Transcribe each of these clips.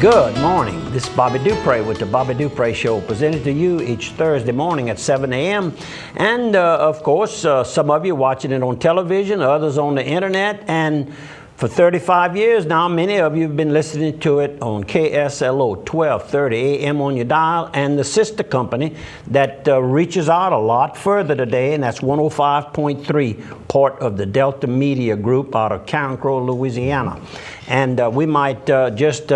Good morning. This is Bobby Dupre with the Bobby Dupre Show, presented to you each Thursday morning at 7 a.m. And, of course, some of you watching it on television, others on the internet. And for 35 years now, many of you have been listening to it on KSLO 1230 a.m. on your dial, and the sister company that reaches out a lot further today, and that's 105.3, part of the Delta Media Group out of Carencro, Louisiana. And we might just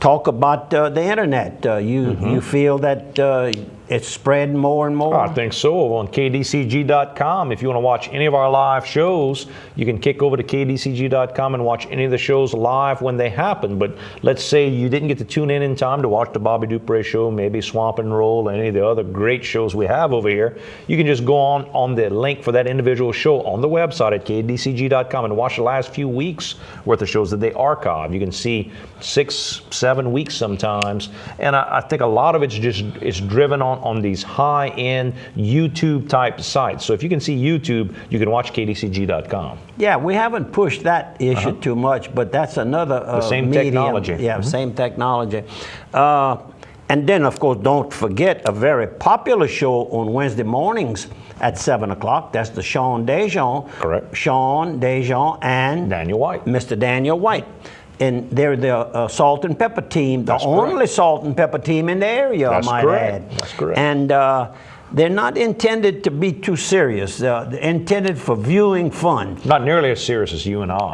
talk about the internet. You feel that it's spreading more and more? I think so. On KDCG.com, if you want to watch any of our live shows, you can kick over to KDCG.com and watch any of the shows live when they happen. But let's say you didn't get to tune in time to watch the Bobby Dupre Show, maybe Swamp and Roll, and any of the other great shows we have over here. You can just go on the link for that individual show on the website at KDCG.com and watch the last few weeks worth of shows that they archive. You can see 6, 7 weeks sometimes. And I think a lot of it's driven on these high-end YouTube-type sites. So if you can see YouTube, you can watch KDCG.com. Yeah, we haven't pushed that issue too much, but that's another the same medium. technology. Yeah, same technology. And then, of course, don't forget a very popular show on Wednesday mornings at 7 o'clock. That's the Sean Dejean. Correct. Sean Dejean and Daniel White. Mr. Daniel White. And they're the salt and pepper team, the only salt and pepper team in the area, I might add. That's correct. And they're not intended to be too serious. They're intended for viewing fun. Not nearly as serious as you and I.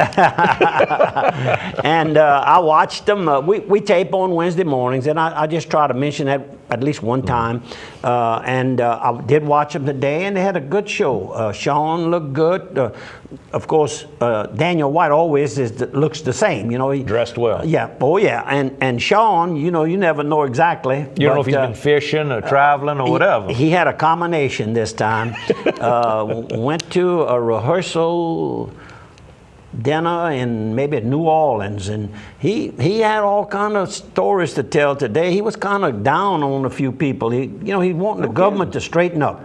And I watched them. We tape on Wednesday mornings, and I just try to mention that at least one time. And I did watch them today, and they had a good show. Sean looked good. Of course, Daniel White always looks the same. You know, he dressed well. Yeah. Oh, yeah. And Sean, you know, you never know exactly. You don't know if he's been fishing or traveling or whatever. He had a combination this time. Went to a rehearsal dinner in maybe New Orleans, and he had all kind of stories to tell today. He was kind of down on a few people. He wanted the government to straighten up.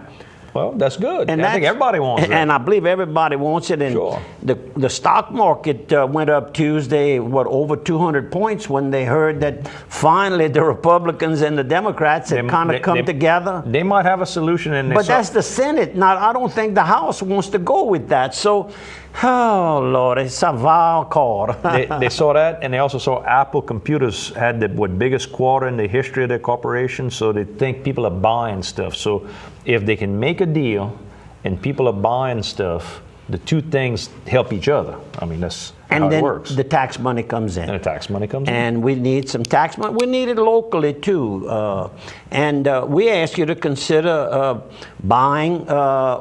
Well, that's good. And I think everybody wants it. And I believe everybody wants it. And sure. The stock market went up Tuesday, over 200 points when they heard that finally the Republicans and the Democrats had kind of come together. They might have a solution in this. But that's the Senate. Now, I don't think the House wants to go with that. So, oh, Lord, it's a wild card. They saw that, and they also saw Apple Computers had the biggest quarter in the history of their corporation, so they think people are buying stuff. So if they can make a deal and people are buying stuff, the two things help each other. I mean, that's how it works. And then the tax money comes in. And the tax money comes in. And we need some tax money. We need it locally, too. And we ask you to consider buying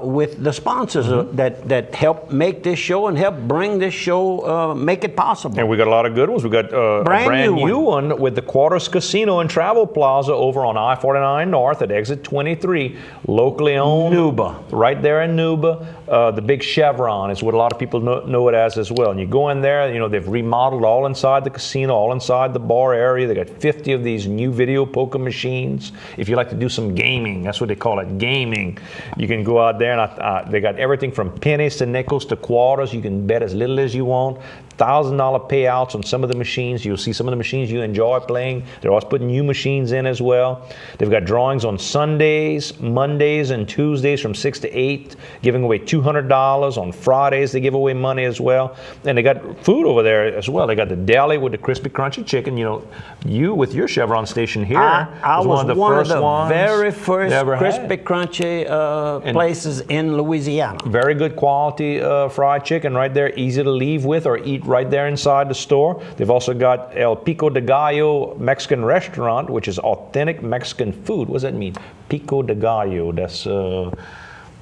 with the sponsors that help make this show and help bring this show, make it possible. And we got a lot of good ones. We got a brand new one with the Quarters Casino and Travel Plaza over on I-49 North at exit 23, locally owned. Nuba. Right there in Nuba. The big Chevron is what a lot of people know it as well. And you go in there, you know, they've remodeled all inside the casino, all inside the bar area. They got 50 of these new video poker machines. If you like to do some gaming, that's what they call it, gaming. You can go out there and they got everything from pennies to nickels to quarters. You can bet as little as you want. $1,000 payouts on some of the machines. You'll see some of the machines you enjoy playing. They're always putting new machines in as well. They've got drawings on Sundays, Mondays, and Tuesdays from 6 to 8, giving away $200. On Fridays, they give away money as well. And they got food over there as well. They got the deli with the crispy, crunchy chicken. You know, you with your Chevron station here I was one of the very first crispy, crunchy places in Louisiana. Very good quality fried chicken right there, easy to leave with or eat right there inside the store. They've also got El Pico de Gallo Mexican restaurant, which is authentic Mexican food. What does that mean? Pico de Gallo. That's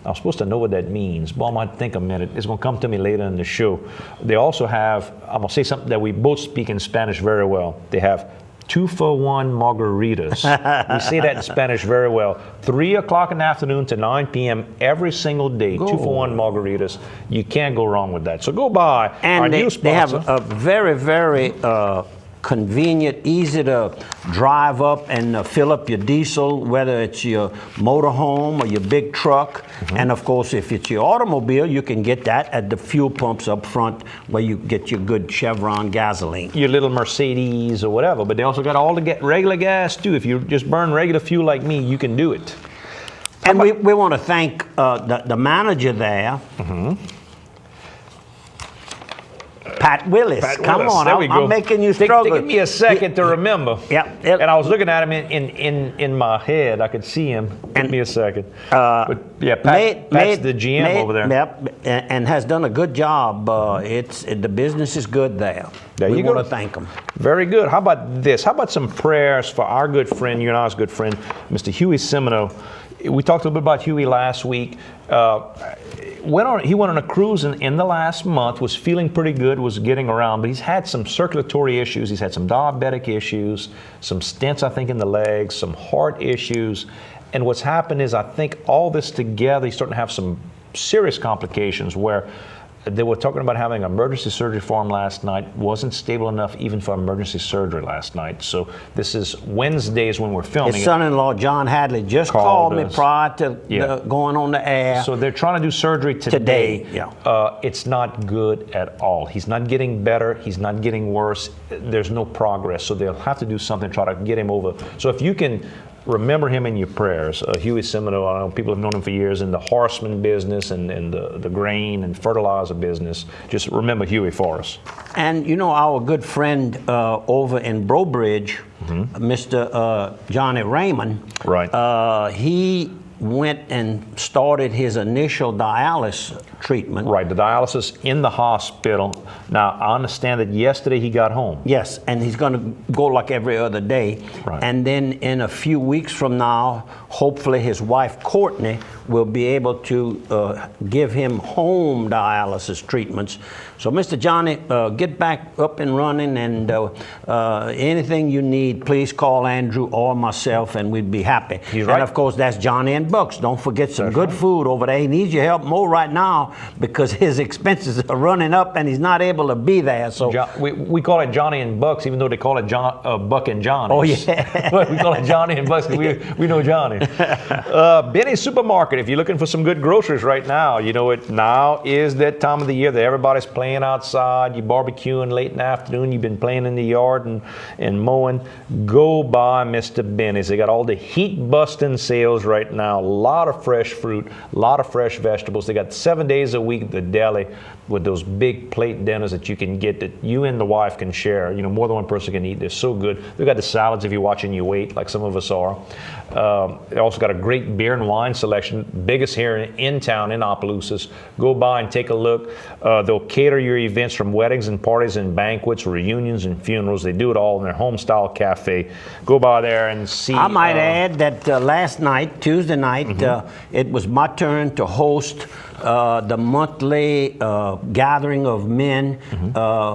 I'm supposed to know what that means, but I might think a minute. It's going to come to me later in the show. They also have, I'm going to say something that we both speak in Spanish very well. They have 2-for-1 margaritas. We say that in Spanish very well. 3 o'clock in the afternoon to 9 p.m. every single day. 2-for-1 margaritas. You can't go wrong with that. So go by and our new sponsor. They have a very, very convenient, easy to drive up and fill up your diesel, whether it's your motorhome or your big truck. And of course, if it's your automobile, you can get that at the fuel pumps up front where you get your good Chevron gasoline. Your little Mercedes or whatever, but they also got all the regular gas too. If you just burn regular fuel like me, you can do it. And we want to thank the manager there, Pat Willis. Come on, there we go. I'm making you struggle. Give me a second to remember. Yeah. And I was looking at him in my head. I could see him. Give me a second. But yeah, Pat's the GM over there. Yep, and has done a good job. The business is good there. We want to thank him. Very good. How about this? How about some prayers for our good friend, you and I's good friend, Mr. Huey Semino. We talked a little bit about Huey last week. He went on a cruise in the last month, was feeling pretty good, was getting around, but he's had some circulatory issues. He's had some diabetic issues, some stents, I think, in the legs, some heart issues. And what's happened is, I think all this together, he's starting to have some serious complications where they were talking about having emergency surgery for him last night. Wasn't stable enough even for emergency surgery last night. So this is Wednesdays when we're filming. His son-in-law, John Hadley, just called me prior to going on the air. So they're trying to do surgery today. Yeah. It's not good at all. He's not getting better. He's not getting worse. There's no progress. So they'll have to do something to try to get him over. So if you can remember him in your prayers. Huey Semino, I know people have known him for years in the horseman business and the grain and fertilizer business. Just remember Huey for us. And you know, our good friend over in Brobridge, Mr. Johnny Raymond, right? He went and started his initial dialysis treatment. Right, the dialysis in the hospital. Now, I understand that yesterday he got home. Yes, and he's going to go like every other day. Right. And then in a few weeks from now, hopefully his wife, Courtney, will be able to give him home dialysis treatments. So, Mr. Johnny, get back up and running, and anything you need, please call Andrew or myself, and we'd be happy. He's right. And of course, that's Johnny and Bucks. Don't forget some good food over there. He needs your help more right now because his expenses are running up, and he's not able to be there. So we call it Johnny and Bucks, even though they call it Buck and Johnny. Oh yeah, but we call it Johnny and Bucks. We know Johnny. Benny's Supermarket. If you're looking for some good groceries right now, you know it. Now is that time of the year that everybody's playing outside. You're barbecuing late in the afternoon. You've been playing in the yard and mowing. Go by Mr. Benny's. They got all the heat-busting sales right now. A lot of fresh fruit, a lot of fresh vegetables. They got 7 days a week at the deli with those big plate dinners that you can get that you and the wife can share. You know, more than one person can eat. They're so good. They got the salads if you're watching your weight, like some of us are. They also got a great beer and wine selection, biggest here in town in Opelousas. Go by and take a look. They'll cater your events from weddings and parties and banquets, reunions and funerals. They do it all in their home-style cafe. Go by there and see. I might add that last night, Tuesday night, it was my turn to host the monthly gathering of men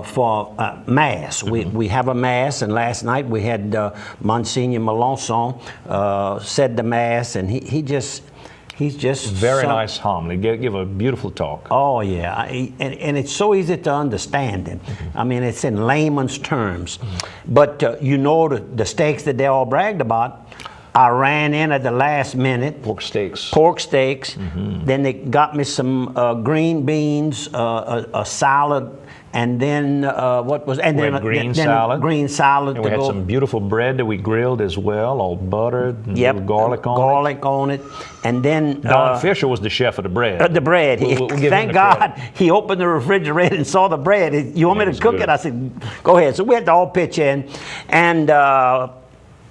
for Mass. We have a Mass, and last night we had Monsignor Melanson said the Mass, and he's just very nice homily. Give a beautiful talk. Oh yeah, and it's so easy to understand it. I mean, it's in layman's terms, but you know the steaks that they all bragged about. I ran in at the last minute. Pork steaks. Then they got me some green beans, a salad, and then green salad. Green salad. And we had some beautiful bread that we grilled as well, all buttered, and little garlic on it. And then Don Fisher was the chef of the bread. The bread. We'll give thank him the God credit. He opened the refrigerator and saw the bread. You want me to cook it? I said, go ahead. So we had to all pitch in, and.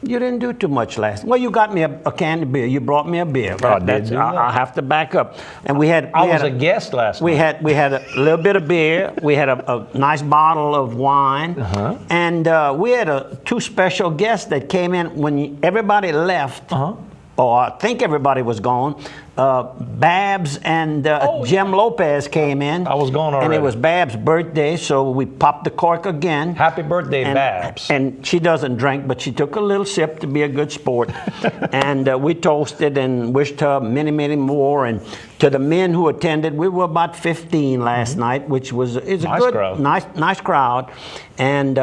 You didn't do too much last. Well, you got me a can of beer. You brought me a beer. I have to back up. And I was a guest last night. We had a little bit of beer. We had a nice bottle of wine, and we had two special guests that came in when everybody left. Or I think everybody was gone. Babs and Jim Lopez came in. I was gone And it already. was Babs' birthday, so we popped the cork again. Happy birthday, and, Babs. And she doesn't drink, but she took a little sip to be a good sport. And we toasted and wished her many, many more. And to the men who attended, we were about 15 last night, which was is a Nice good, crowd. nice crowd. And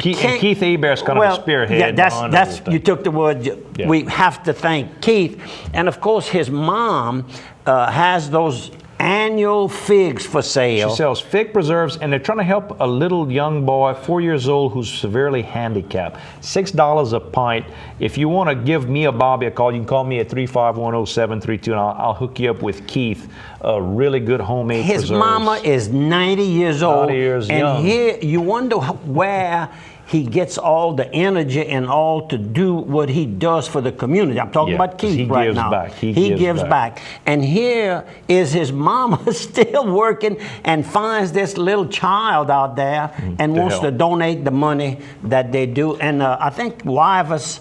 Keith Hebert's kind of a spearhead. Yeah, behind the whole that's thing. you took the word. Yeah. We have to thank Keith, and of course his mom has those annual figs for sale. She sells fig preserves, and they're trying to help a little young boy, 4 years old, who's severely handicapped. $6 a pint. If you want to give me or Bobby a call, you can call me at 3510732, and I'll hook you up with Keith. Really good homemade His preserves. mama is 90 years old. 90 years and young. here you wonder where he gets all the energy and all to do what he does for the community. I'm talking Yeah, about Keith he right gives now. back. He gives gives back. And here is his mama still working and finds this little child out there and to wants help. to donate the money that they do. And I think Wyvers,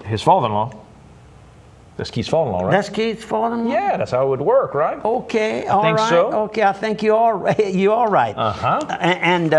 His father-in-law. That's Keith's father-in-law, right? that's Keith's father-in-law? Yeah, that's how it would work, right? Okay, all right. think so. Okay, I think you're all right. You're all right. Uh-huh. And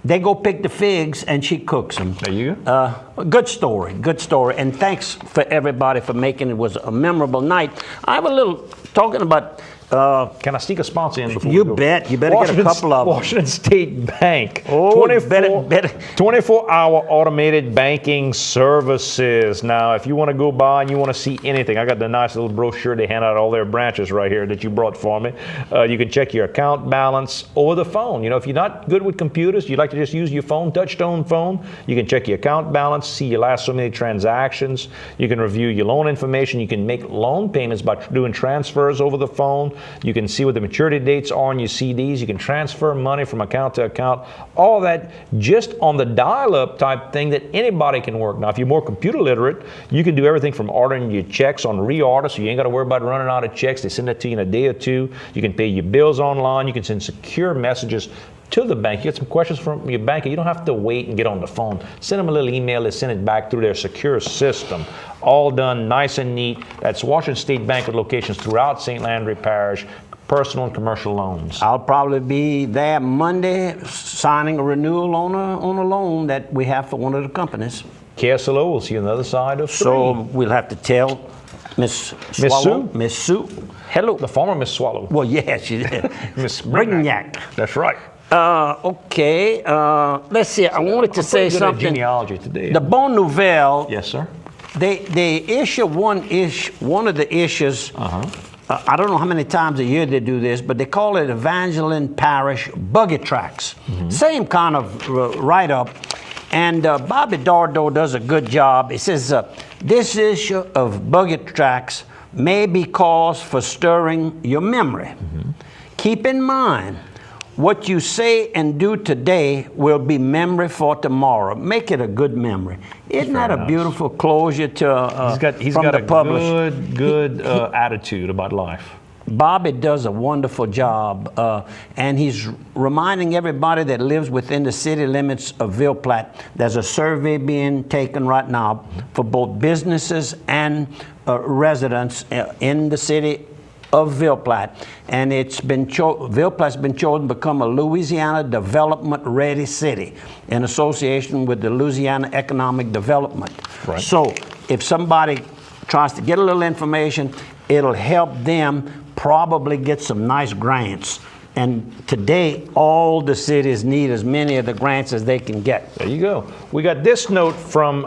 they go pick the figs, and she cooks them. There you go. Good story, good story. And thanks for everybody for making it was a memorable night. I have a little talking about. Can I sneak a sponsor in before You we go? bet. You better get a couple of them. Washington State Bank. Oh, better. 24-hour automated banking services. Now, if you want to go by and you want to see anything, I got the nice little brochure they hand out at all their branches right here that you brought for me. You can check your account balance over the phone. You know, if you're not good with computers, you like to just use your phone, touch-tone phone, you can check your account balance, see your last so many transactions. You can review your loan information. You can make loan payments by doing transfers over the phone. You can see what the maturity dates are on your CDs. You can transfer money from account to account. All that just on the dial-up type thing that anybody can work. Now, if you're more computer literate, you can do everything from ordering your checks on reorder, so you ain't got to worry about running out of checks. They send it to you in a day or two. You can pay your bills online. You can send secure messages to the bank. You get some questions from your banker. You don't have to wait and get on the phone. Send them a little email. They send it back through their secure system. All done nice and neat. That's Washington State Bank with locations throughout St. Landry Parish. Personal and commercial loans. I'll probably be there Monday signing a renewal on a loan that we have for one of the companies. KSLO, we'll see you on the other side of So three. we'll have to tell Miss Swallow, Miss Sue, hello. The former Miss Swallow. Well, yeah, she did. Miss Brignac. That's right. Okay, let's see. I wanted to say Pretty good at something. genealogy today. The Bon Nouvelle, Yes, sir. they issue one of the issues. I don't know how many times a year they do this, but they call it Evangeline Parish Buggy Tracks. Same kind of write-up. And Bobby Dardo does a good job. It says, this issue of Buggy Tracks may be cause for stirring your memory. Keep in mind, what you say and do today will be memory for tomorrow. Make it a good memory. Isn't that a nice. beautiful closure to He's from got the a publisher? good attitude about life. Bobby does a wonderful job, and he's reminding everybody that lives within the city limits of Ville Platte. There's a survey being taken right now for both businesses and residents in the city of Ville Platte, and it's been Ville Platte's been chosen to become a Louisiana Development Ready City in association with the Louisiana Economic Development. Right. So if somebody tries to get a little information, it'll help them probably get some nice grants. And today, all the cities need as many of the grants as they can get. There you go. We got this note from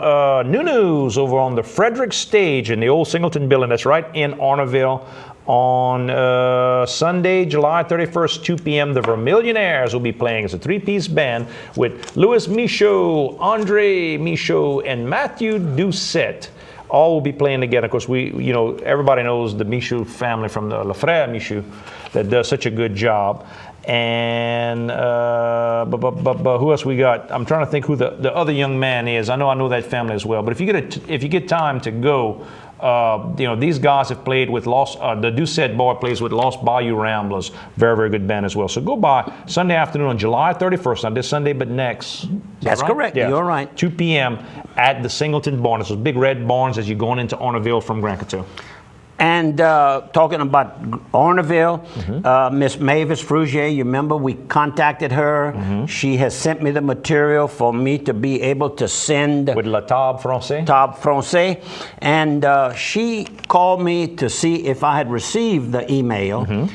New News over on the Frederick Stage in the old Singleton building. That's right in Arnorville. On Sunday, July 31st, 2 p.m., the Vermillionaires will be playing as a three-piece band with Louis Michaud, Andre Michaud, and Matthew Doucette. All will be playing together. Of course, everybody knows the Michaud family from the Le Frère Michaud that does such a good job. And who else we got? I'm trying to think who the other young man is. I know that family as well. But if you get time to go, These guys have played with the Doucette Bar plays with Lost Bayou Ramblers. Very, very good band as well. So go by Sunday afternoon on July 31st, not this Sunday, but next. That's correct. Yeah. You're right. 2 p.m. at the Singleton Barn. It's those big red barns as you're going into Orneville from Grand Coteau. And talking about Orneville, Miss Mavis Frugier, you remember we contacted her. She has sent me the material for me to be able to send With La Table Française? Table Française. And she called me to see if I had received the email.